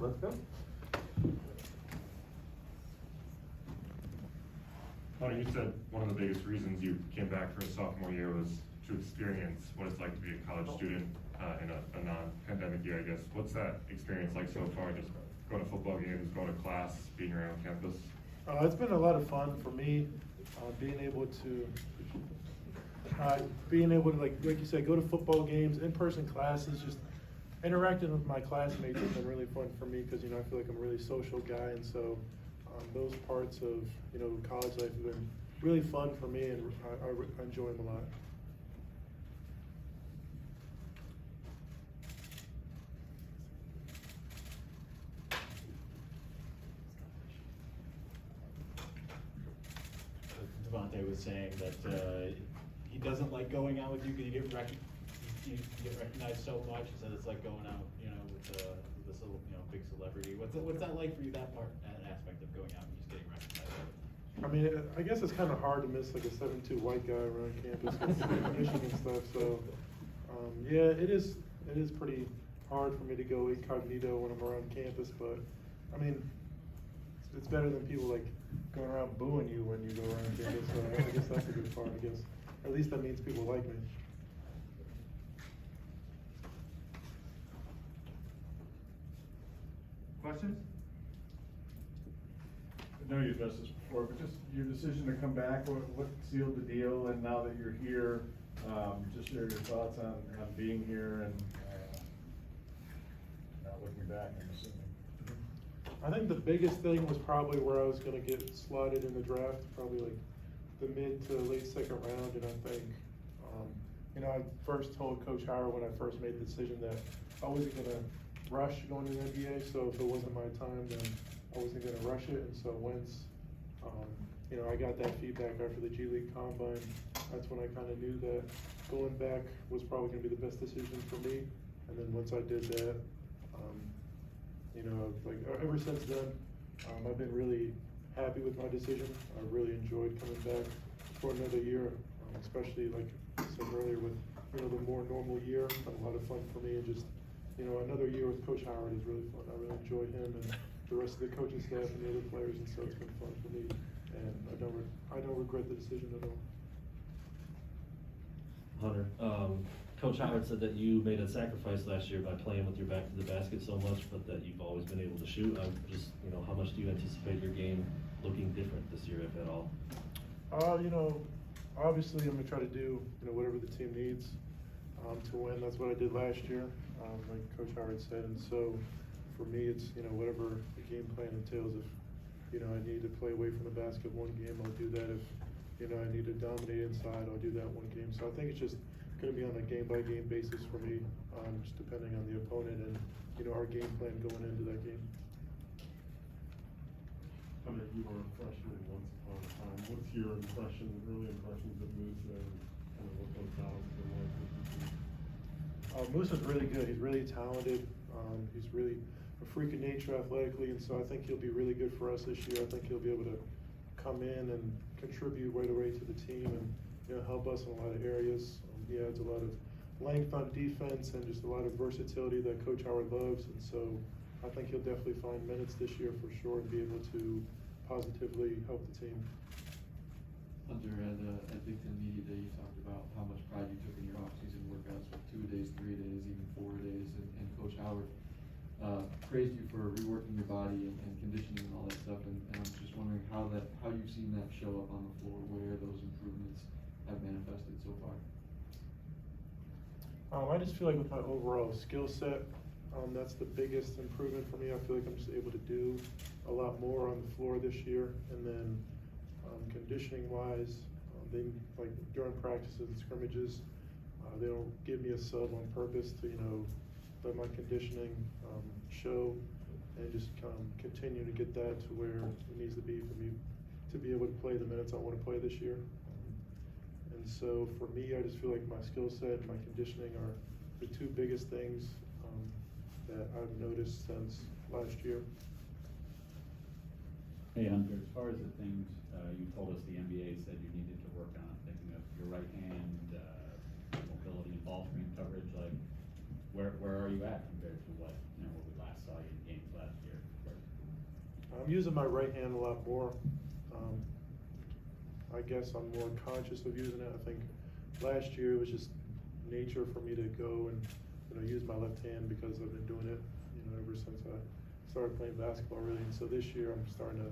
let's go. Tony, you said one of the biggest reasons you came back for a sophomore year was to experience what it's like to be a college student in a non-pandemic year, I guess. What's that experience like so far, just going to football games, going to class, being around campus? It's been a lot of fun for me, being able to like you said, go to football games, in-person classes, just interacting with my classmates has been really fun for me because, I feel like I'm a really social guy, and so those parts of, college life have been really fun for me, and I enjoy them a lot. Devontae was saying that he doesn't like going out with you because you get recognized so much. He said it's like going out, with this little, big celebrity. What's that like for you? That aspect of going out and just getting recognized. I mean, I guess it's kind of hard to miss like a 7'2" white guy around campus with Michigan stuff. So, yeah, it is pretty hard for me to go incognito when I'm around campus. But I mean, it's better than people like going around booing you when you go around campus. So I guess that's a good part. I guess at least that means people like me. Questions? I know you addressed this before, but just your decision to come back, what sealed the deal, and now that you're here, just share your thoughts on being here and not looking back, I'm assuming. I think the biggest thing was probably where I was going to get slotted in the draft, probably like the mid to late second round, and I think, I first told Coach Howard when I first made the decision that I wasn't going to rush going to the NBA, so if it wasn't my time, then I wasn't going to rush it, and so once, I got that feedback after the G League Combine, that's when I kind of knew that going back was probably going to be the best decision for me, and then once I did that, like ever since then, I've been really happy with my decision. I really enjoyed coming back for another year, especially like I said earlier with, the more normal year. It's been a lot of fun for me, and just, another year with Coach Howard is really fun. I really enjoy him and the rest of the coaching staff and the other players, and so it's been fun for me, and I don't regret the decision at all. Hunter, Coach Howard said that you made a sacrifice last year by playing with your back to the basket so much, but that you've always been able to shoot. I'm just, how much do you anticipate your game looking different this year, if at all? Obviously I'm gonna try to do, whatever the team needs to win. That's what I did last year, like Coach Howard said, and so for me it's, whatever the game plan entails. If, I need to play away from the basket one game, I'll do that. If, I need to dominate inside, I'll do that one game. So I think it's just going to be on a game-by-game basis for me, just depending on the opponent and, our game plan going into that game. Hunter, you were a freshman once upon a time. What's your early impressions of Moose and kind of what those battles have been like with the team? Moose is really good. He's really talented. He's really a freak of nature athletically, and so I think he'll be really good for us this year. I think he'll be able to come in and contribute right away to the team and, help us in a lot of areas. He adds a lot of length on defense and just a lot of versatility that Coach Howard loves, and so I think he'll definitely find minutes this year for sure and be able to positively help the team. Hunter, at Dickinson Media Day, you talked about how much pride you took in your off-season workouts with 2 days, 3 days, even 4 days, and Coach Howard praised you for reworking your body and conditioning and all that stuff, and I'm just wondering how you've seen that show up on the floor, where those improvements have manifested so far. I just feel like with my overall skill set, that's the biggest improvement for me. I feel like I'm just able to do a lot more on the floor this year, and then conditioning wise, like during practices and scrimmages, they don't give me a sub on purpose to let my conditioning show, and just continue to get that to where it needs to be for me to be able to play the minutes I want to play this year. And so for me, I just feel like my skill set and my conditioning are the two biggest things that I've noticed since last year. Hey Hunter, as far as the things you told us the NBA said you needed to work on, thinking of your right hand, mobility and ball screen coverage, like where are you at compared to what we last saw you in games last I'm using my right hand a lot more. I guess I'm more conscious of using it. I think last year it was just nature for me to go and, use my left hand because I've been doing it, ever since I started playing basketball really. And so this year I'm starting to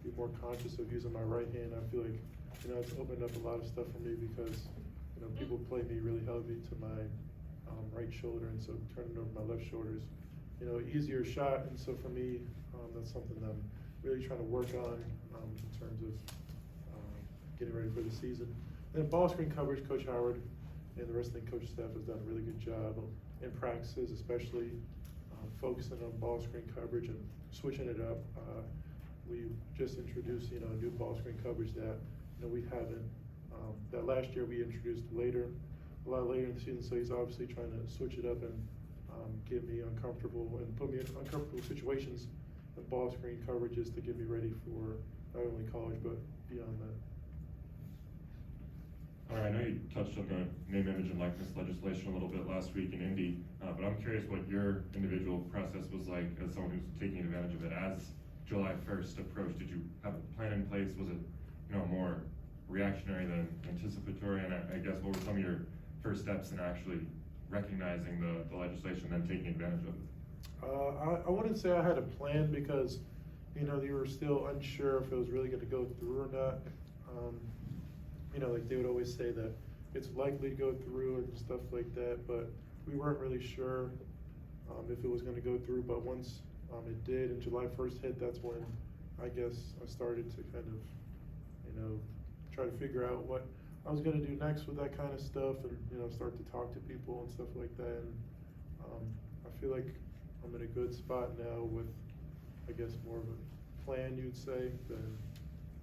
be more conscious of using my right hand. I feel like, it's opened up a lot of stuff for me because, people play me really heavy to my right shoulder, and so turning over my left shoulder is, easier shot. And so for me, that's something that I'm really trying to work on in terms of getting ready for the season. And ball screen coverage, Coach Howard and the rest of the coaching staff has done a really good job in practices, especially focusing on ball screen coverage and switching it up. We just introduced, a new ball screen coverage that, we haven't, that last year we introduced a lot later in the season. So he's obviously trying to switch it up and get me uncomfortable and put me in uncomfortable situations and ball screen coverages to get me ready for not only college but beyond that. All right, I know you touched on the name, image, and likeness legislation a little bit last week in Indy, but I'm curious what your individual process was like as someone who's taking advantage of it as July 1st approached. Did you have a plan in place? Was it, more reactionary than anticipatory? And I guess what were some of your first steps in actually recognizing the legislation and then taking advantage of it? I wouldn't say I had a plan because, you were still unsure if it was really going to go through or not. Like they would always say that it's likely to go through and stuff like that, but we weren't really sure if it was going to go through. But once it did and July 1st hit, that's when I guess I started to kind of, try to figure out what I was going to do next with that kind of stuff and, start to talk to people and stuff like that. And I feel like I'm in a good spot now with, I guess, more of a plan, you'd say, than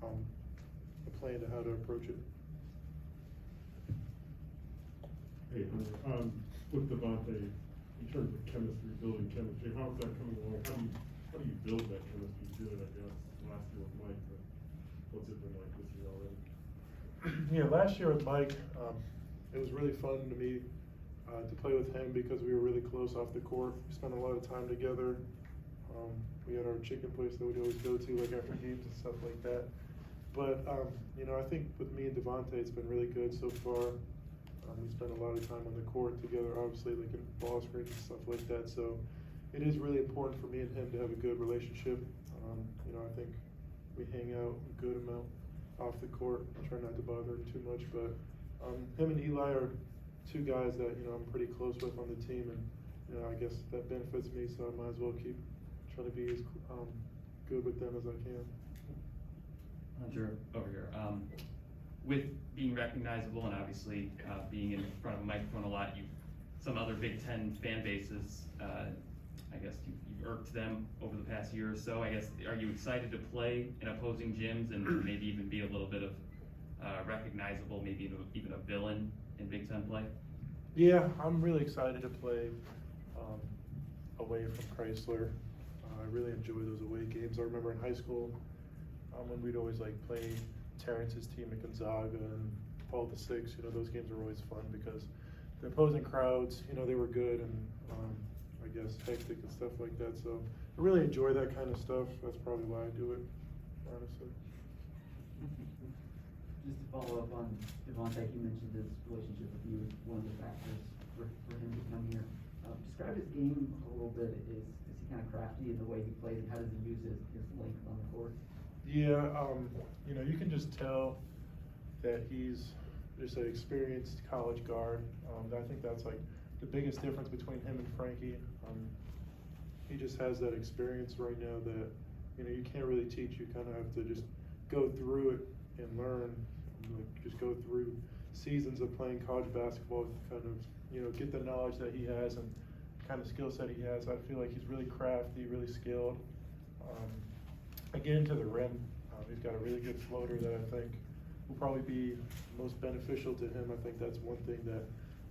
a plan to how to approach it. Hey, Hunter, with Devontae, in terms of chemistry, building chemistry, how's that coming along? How do you build that chemistry? You did it, I guess, last year with Mike, but what's it been like this year already? Yeah, last year with Mike, it was really fun to me to play with him because we were really close off the court. We spent a lot of time together. We had our chicken place that we'd always go to like after games and stuff like that. But I think with me and Devontae, it's been really good so far. We spend a lot of time on the court together, obviously, like in ball screens and stuff like that. So it is really important for me and him to have a good relationship. I think we hang out a good amount off the court. I try not to bother him too much, but him and Eli are two guys that I'm pretty close with on the team, and I guess that benefits me. So I might as well keep trying to be as good with them as I can. Hunter, over here. With being recognizable and obviously being in front of a microphone a lot, some other Big Ten fan bases, I guess you've irked them over the past year or so. I guess, are you excited to play in opposing gyms and maybe even be a little bit of recognizable, maybe even a villain in Big Ten play? Yeah, I'm really excited to play away from Chrysler. I really enjoy those away games. I remember in high school when we'd always play Terrence's team at Gonzaga and Paul VI. Those games were always fun because the opposing crowds, they were good and I guess hectic and stuff like that. So I really enjoy that kind of stuff. That's probably why I do it, honestly. Just to follow up on Devontae, you mentioned his relationship with you was one of the factors for him to come here. Describe his game a little bit. Is he kind of crafty in the way he plays, and how does he use his length on the court? Yeah, you can just tell that he's just an experienced college guard. I think that's the biggest difference between him and Frankie. He just has that experience right now that you can't really teach. You kind of have to just go through it and learn. Just go through seasons of playing college basketball, kind of get the knowledge that he has and kind of skill set he has. I feel like he's really crafty, really skilled. Getting to the rim, he's got a really good floater that I think will probably be most beneficial to him. I think that's one thing that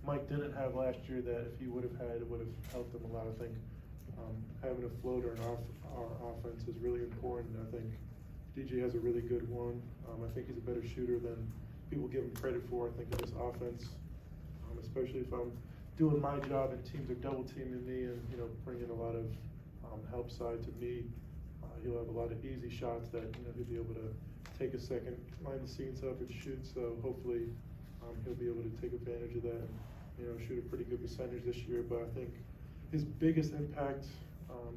Mike didn't have last year that if he would have had, it would have helped him a lot. I think having a floater in our offense is really important. I think DJ has a really good one. I think he's a better shooter than people give him credit for. I think in this offense, especially if I'm doing my job and teams are double teaming me and bringing a lot of help side to me, he'll have a lot of easy shots that, he'll be able to take a second, line the seats up and shoot, so hopefully, he'll be able to take advantage of that and, shoot a pretty good percentage this year, but I think his biggest impact,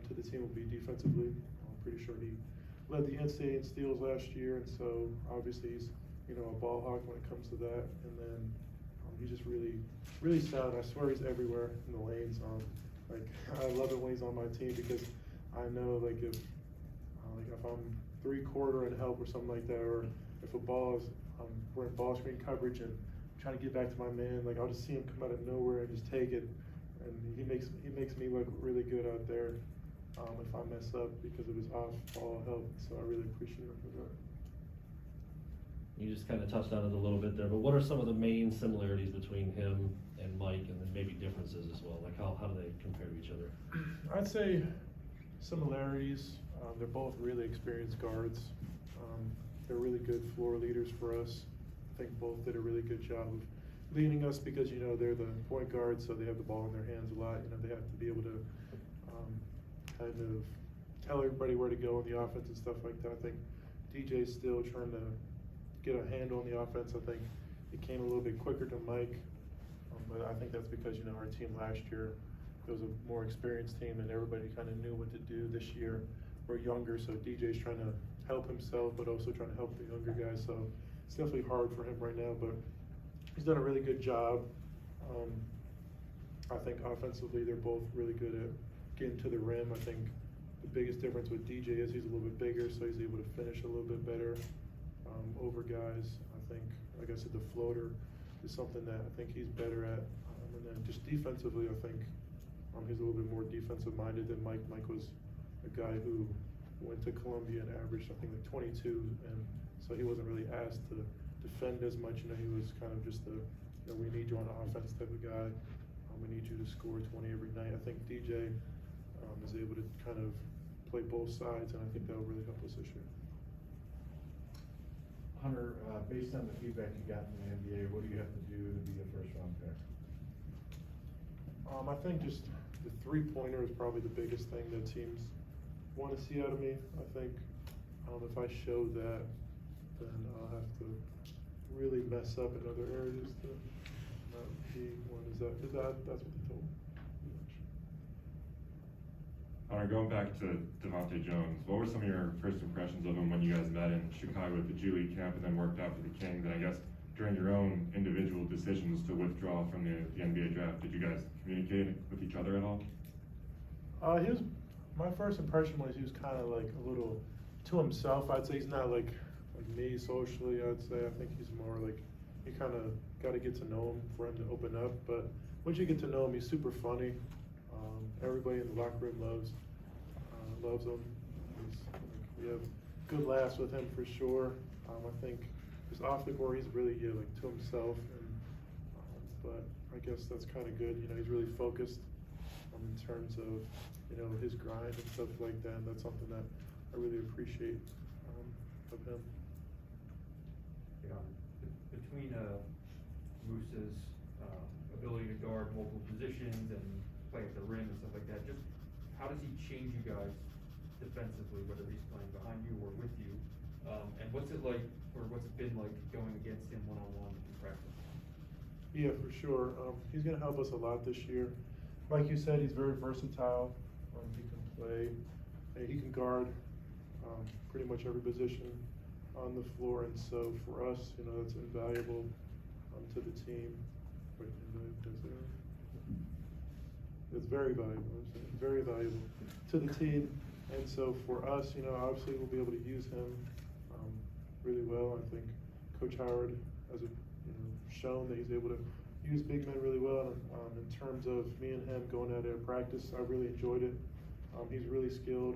to the team will be defensively. I'm pretty sure he led the NCAA in steals last year, and so obviously he's, a ball hawk when it comes to that, and then, he's just really, really sound. I swear he's everywhere in the lanes. I love it when he's on my team because I know if I'm 3/4 and help or something like that, or if a ball is, we're in ball screen coverage and trying to get back to my man, I'll just see him come out of nowhere and just take it, and he makes me look really good out there if I mess up because of his off-ball help. So I really appreciate him for that. You just kind of touched on it a little bit there, but what are some of the main similarities between him and Mike, and then maybe differences as well? How do they compare to each other? I'd say similarities. They're both really experienced guards. They're really good floor leaders for us. I think both did a really good job of leading us because, they're the point guards, so they have the ball in their hands a lot. They have to be able to kind of tell everybody where to go in the offense and stuff like that. I think DJ's still trying to get a handle on the offense. I think it came a little bit quicker to Mike, but I think that's because, our team last year, it was a more experienced team and everybody kind of knew what to do. This year, we're younger, so DJ's trying to help himself, but also trying to help the younger guys. So it's definitely hard for him right now, but he's done a really good job. I think offensively, they're both really good at getting to the rim. I think the biggest difference with DJ is he's a little bit bigger, so he's able to finish a little bit better over guys. I think, like I said, the floater is something that I think he's better at. And then just defensively, I think he's a little bit more defensive minded than Mike. Mike was a guy who went to Columbia and averaged, I think, 22, and so he wasn't really asked to defend as much. He was kind of just we need you on offense type of guy. We need you to score 20 every night. I think DJ is able to kind of play both sides, and I think that will really help us this year. Hunter, based on the feedback you got from the NBA, what do you have to do to be a first-round pick? I think just the three-pointer is probably the biggest thing that teams want to see out of me. I think if I show that, then I'll have to really mess up in other areas to not be one. That's what they told me. Hunter, going back to Devontae Jones, what were some of your first impressions of him when you guys met in Chicago at the G League camp and then worked out for the Kings? And I guess during your own individual decisions to withdraw from the NBA draft, did you guys communicate with each other at all? My first impression was he was kind of a little to himself. I'd say he's not like me socially. I'd say I think he's more you kind of got to get to know him for him to open up. But once you get to know him, he's super funny. Everybody in the locker room loves him. We have good laughs with him for sure. I think just off the court, he's really to himself. But I guess that's kind of good. He's really focused in terms of his grind and stuff like that. And that's something that I really appreciate of him. Yeah, between Moose's ability to guard multiple positions and play at the rim and stuff like that, just how does he change you guys defensively, whether he's playing behind you or with you? And what's it like, or what's it been like going against him one-on-one in practice? Yeah, for sure. He's going to help us a lot this year. Like you said, he's very versatile. He can play, he can guard pretty much every position on the floor, and so for us, that's invaluable to the team. Wait, it's very valuable. I'm saying very valuable to the team, and so for us, obviously we'll be able to use him really well. I think Coach Howard has shown that he's able to use big men really well. In terms of me and him going out there to practice, I really enjoyed it. He's really skilled,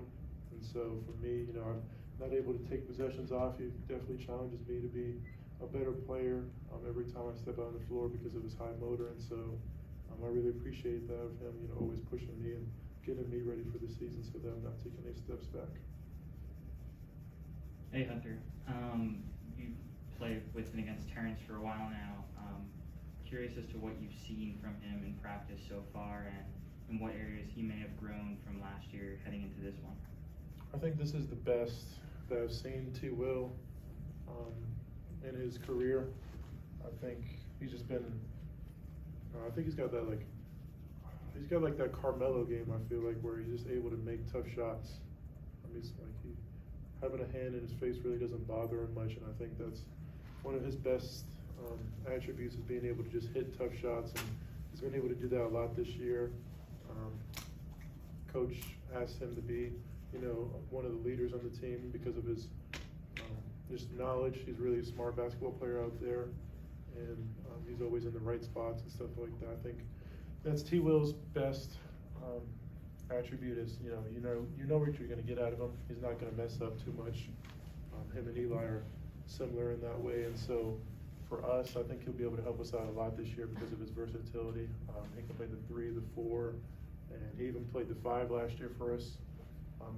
and so for me, I'm not able to take possessions off. He definitely challenges me to be a better player every time I step out on the floor because of his high motor, and so I really appreciate that of him, always pushing me and getting me ready for the season so that I'm not taking any steps back. Hey Hunter, you've played with and against Terrence for a while now. Curious as to what you've seen from him in practice so far, and in what areas he may have grown from last year heading into this one. I think this is the best that I've seen T. Will in his career. I think he's just been, I think he's got that like that Carmelo game, I feel like, where he's just able to make tough shots. I mean, it's like having a hand in his face really doesn't bother him much, and I think that's one of his best attributes, is being able to just hit tough shots, and he's been able to do that a lot this year. Coach asked him to be, one of the leaders on the team because of his just knowledge. He's really a smart basketball player out there, and he's always in the right spots and stuff like that. I think that's T. Will's best attribute is, you know what you're going to get out of him. He's not going to mess up too much. Him and Eli are similar in that way, and so for us, I think he'll be able to help us out a lot this year because of his versatility. He can play the 3, the 4, and he even played the 5 last year for us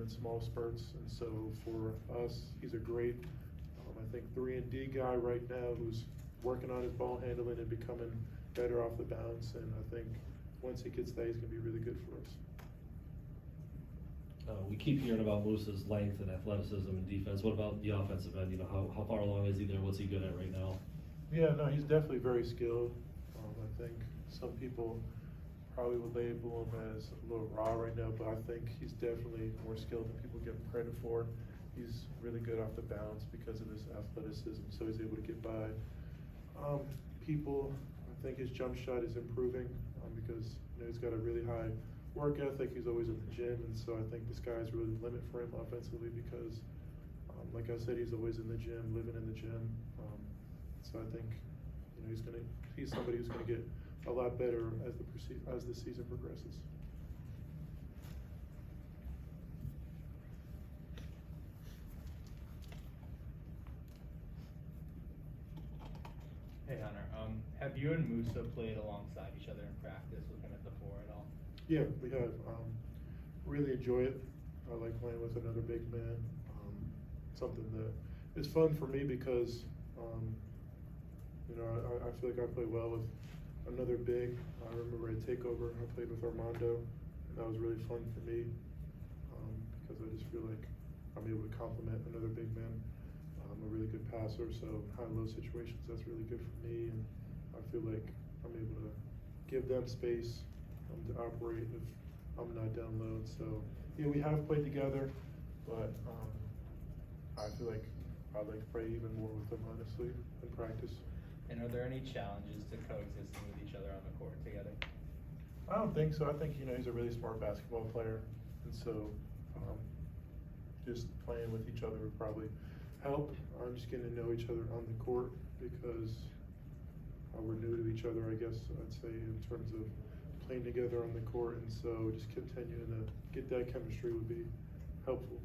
in small spurts. And so for us, he's a great, I think, 3 and D guy right now who's working on his ball handling and becoming better off the bounce. And I think once he gets that, he's going to be really good for us. We keep hearing about Moose's length and athleticism and defense. What about the offensive end? How far along is he there? What's he good at right now? Yeah, no, he's definitely very skilled. I think some people probably would label him as a little raw right now, but I think he's definitely more skilled than people give him credit for. He's really good off the bounce because of his athleticism, so he's able to get by people. I think his jump shot is improving because he's got a really high work ethic. He's always in the gym, and so I think the sky's really the limit for him offensively because, like I said, he's always in the gym, living in the gym. So I think he's somebody who's gonna get a lot better as the season progresses. Hey Hunter, have you and Musa played alongside each other in practice, looking at the 4 at all? Yeah, we have. Really enjoy it. I like playing with another big man. Something that is fun for me because I feel like I play well with another big. I remember at TakeOver, I played with Armando, and that was really fun for me because I just feel like I'm able to complement another big man. I'm a really good passer, so high-low situations, that's really good for me, and I feel like I'm able to give them space to operate if I'm not down low. So yeah, we have played together, but I feel like I'd like to play even more with them, honestly, in practice. And are there any challenges to coexisting with each other on the court together? I don't think so. I think, he's a really smart basketball player, and so just playing with each other would probably help. I'm just getting to know each other on the court because we're new to each other, I guess I'd say, in terms of playing together on the court, and so just continuing to get that chemistry would be helpful.